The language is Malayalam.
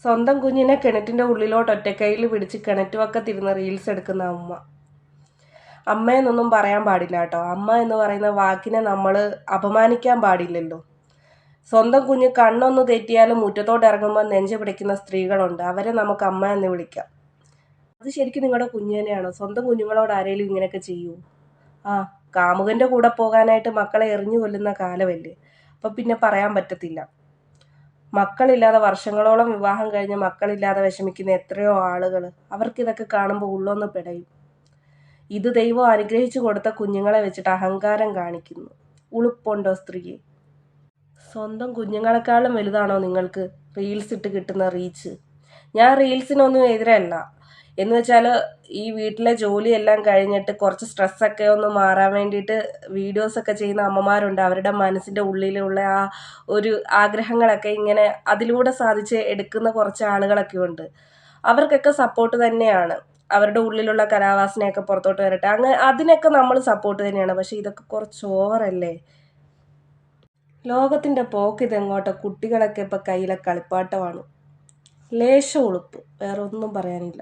സ്വന്തം കുഞ്ഞിനെ കിണറ്റിൻ്റെ ഉള്ളിലോട്ട് ഒറ്റക്കൈയിൽ പിടിച്ച് കിണറ്റുവക്കത്തിരുന്ന് റീൽസ് എടുക്കുന്ന അമ്മ. അമ്മയെന്നൊന്നും പറയാൻ പാടില്ല കേട്ടോ. അമ്മ എന്ന് പറയുന്ന വാക്കിനെ നമ്മൾ അപമാനിക്കാൻ പാടില്ലല്ലോ. സ്വന്തം കുഞ്ഞ് കണ്ണൊന്ന് തെറ്റിയാലും മുറ്റത്തോട്ട് ഇറങ്ങുമ്പോൾ നെഞ്ച് പിടിക്കുന്ന സ്ത്രീകളുണ്ട്. അവരെ നമുക്ക് അമ്മ എന്ന് വിളിക്കാം. അത് ശരിക്കും നിങ്ങളുടെ കുഞ്ഞു തന്നെയാണോ? സ്വന്തം കുഞ്ഞുങ്ങളോട് ആരെങ്കിലും ഇങ്ങനെയൊക്കെ ചെയ്യൂ? ആ, കാമുകൻ്റെ കൂടെ പോകാനായിട്ട് മക്കളെ എറിഞ്ഞു കൊല്ലുന്ന കാലമല്ലേ. അപ്പം പിന്നെ പറയാൻ പറ്റത്തില്ല. മക്കളില്ലാതെ വർഷങ്ങളോളം വിവാഹം കഴിഞ്ഞ് മക്കളില്ലാതെ വിഷമിക്കുന്ന എത്രയോ ആളുകൾ. അവർക്കിതൊക്കെ കാണുമ്പോൾ ഉള്ളൊന്ന് പിടയും. ഇത് ദൈവം അനുഗ്രഹിച്ചു കൊടുത്ത കുഞ്ഞുങ്ങളെ വെച്ചിട്ട് അഹങ്കാരം കാണിക്കുന്നു. ഉളുപ്പുണ്ടോ സ്ത്രീയെ? സ്വന്തം കുഞ്ഞുങ്ങളെക്കാളും വലുതാണോ നിങ്ങൾക്ക് റീൽസ് ഇട്ട് കിട്ടുന്ന റീച്ച്? ഞാൻ റീൽസിനൊന്നും എതിരല്ല. എന്ന് വെച്ചാൽ ഈ വീട്ടിലെ ജോലിയെല്ലാം കഴിഞ്ഞിട്ട് കുറച്ച് സ്ട്രെസ്സൊക്കെ ഒന്ന് മാറാൻ വേണ്ടിയിട്ട് വീഡിയോസൊക്കെ ചെയ്യുന്ന അമ്മമാരുണ്ട്. അവരുടെ മനസ്സിൻ്റെ ഉള്ളിലുള്ള ആ ഒരു ആഗ്രഹങ്ങളൊക്കെ ഇങ്ങനെ അതിലൂടെ സാധിച്ച് എടുക്കുന്ന കുറച്ച് ആളുകളൊക്കെ ഉണ്ട്. അവർക്കൊക്കെ സപ്പോർട്ട് തന്നെയാണ്. അവരുടെ ഉള്ളിലുള്ള കലാവാസനയൊക്കെ പുറത്തോട്ട് വരട്ടെ, അങ്ങനെ അതിനൊക്കെ നമ്മൾ സപ്പോർട്ട് തന്നെയാണ്. പക്ഷെ ഇതൊക്കെ കുറച്ച് ഓവറല്ലേ? ലോകത്തിൻ്റെ പോക്ക് ഇതെങ്ങോട്ടോ. കുട്ടികളൊക്കെ ഇപ്പം കയ്യിലെ കളിപ്പാട്ടമാണ്. ലേശം ഉളുപ്പ്, വേറെ ഒന്നും പറയാനില്ല.